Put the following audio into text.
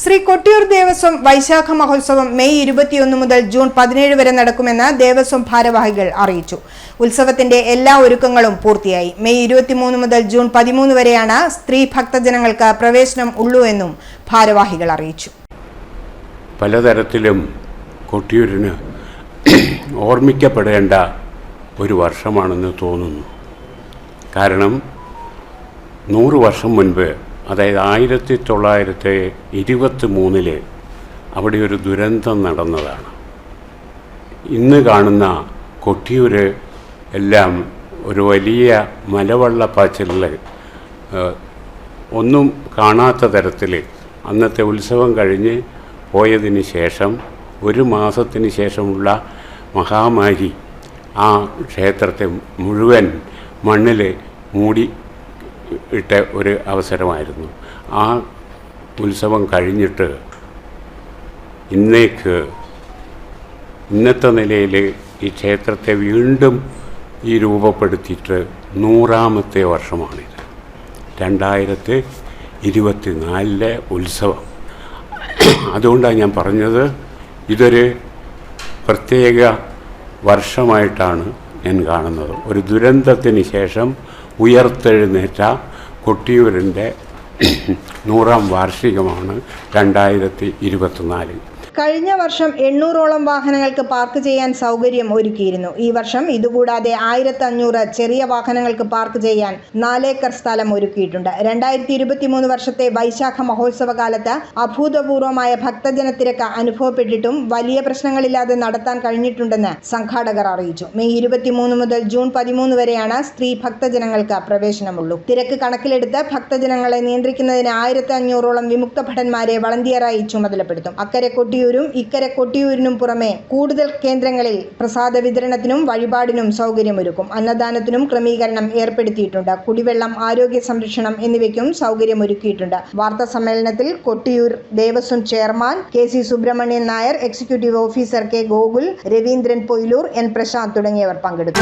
ശ്രീ കൊട്ടിയൂർ ദേവസ്വം വൈശാഖ മഹോത്സവം മെയ് 21 മുതൽ ജൂൺ 17 വരെ നടക്കുമെന്ന് ദേവസ്വം ഭാരവാഹികൾ അറിയിച്ചു. ഉത്സവത്തിന്റെ എല്ലാ ഒരുക്കങ്ങളും പൂർത്തിയായി. മെയ് 23 മുതൽ ജൂൺ 13 വരെയാണ് സ്ത്രീ ഭക്തജനങ്ങൾക്ക് പ്രവേശനം ഉള്ളൂ എന്നും ഭാരവാഹികൾ അറിയിച്ചു. പലതരത്തിലും കൊട്ടിയൂരിന് ഓർമ്മിക്കപ്പെടേണ്ട ഒരു വർഷമാണെന്ന് തോന്നുന്നു. കാരണം 100 വർഷം മുൻപ്, അതായത് 1923 അവിടെ ഒരു ദുരന്തം നടന്നതാണ്. ഇന്ന് കാണുന്ന കൊട്ടിയൂർ എല്ലാം ഒരു വലിയ മലവെള്ളപ്പാച്ചിലിൽ ഒന്നും കാണാത്ത തരത്തിൽ അന്നത്തെ ഉത്സവം കഴിഞ്ഞ് പോയതിന് ശേഷം 1 മാസത്തിന് ശേഷമുള്ള മഹാമാരി ആ ക്ഷേത്രത്തെ മുഴുവൻ മണ്ണിൽ മൂടി ഇട്ട ഒരു അവസരമായിരുന്നു. ആ ഉത്സവം കഴിഞ്ഞിട്ട് ഇന്നത്തെ നിലയിൽ ഈ ക്ഷേത്രത്തെ വീണ്ടും രൂപപ്പെടുത്തിയിട്ട് 100ാമത്തെ വർഷമാണിത്. 2024 ഉത്സവം. അതുകൊണ്ടാണ് ഞാൻ പറഞ്ഞത്, ഇതൊരു പ്രത്യേക വർഷമായിട്ടാണ് ഞാൻ കാണുന്നത്. ഒരു ദുരന്തത്തിന് ശേഷം ഉയർത്തെഴുന്നേറ്റ കൊട്ടിയൂരിൻ്റെ 100ാം വാർഷികമാണ് 2024. കഴിഞ്ഞ വർഷം 800ഓളം വാഹനങ്ങൾക്ക് പാർക്ക് ചെയ്യാൻ സൗകര്യം ഒരുക്കിയിരുന്നു. ഈ വർഷം ഇതുകൂടാതെ 1500 ചെറിയ വാഹനങ്ങൾക്ക് പാർക്ക് ചെയ്യാൻ 4 ഏക്കർ സ്ഥലം ഒരുക്കിയിട്ടുണ്ട്. 2023 വർഷത്തെ വൈശാഖ മഹോത്സവ കാലത്ത് അഭൂതപൂർവമായ ഭക്തജനത്തിരക്ക് അനുഭവപ്പെട്ടിട്ടും വലിയ പ്രശ്നങ്ങളില്ലാതെ നടത്താൻ കഴിഞ്ഞിട്ടുണ്ടെന്ന് സംഘാടകർ അറിയിച്ചു. മെയ് 23 മുതൽ ജൂൺ 13 വരെയാണ് സ്ത്രീ ഭക്തജനങ്ങൾക്ക് പ്രവേശനമുള്ളൂ. തിരക്ക് കണക്കിലെടുത്ത് ഭക്തജനങ്ങളെ നിയന്ത്രിക്കുന്നതിന് 1500ഓളം വിമുക്ത ഭടന്മാരെ വളണ്ടിയറായി ചുമതലപ്പെടുത്തും. അക്കരെ കൊട്ടിയൂരും ഇക്കരെ കൊട്ടിയൂരിനും പുറമെ കൂടുതൽ കേന്ദ്രങ്ങളിൽ പ്രസാദ വിതരണത്തിനും വഴിപാടിനും സൗകര്യമൊരുക്കും. അന്നദാനത്തിനും ക്രമീകരണം ഏർപ്പെടുത്തിയിട്ടുണ്ട്. കുടിവെള്ളം, ആരോഗ്യ സംരക്ഷണം എന്നിവയ്ക്കും സൗകര്യമൊരുക്കിയിട്ടുണ്ട്. വാർത്താ സമ്മേളനത്തിൽ Kottiyoor Devaswom chairman KC Subramanian Nair, executive officer K. Gokul, Raveendran Poyilur, N. Prashanth തുടങ്ങിയവർ പങ്കെടുത്തു.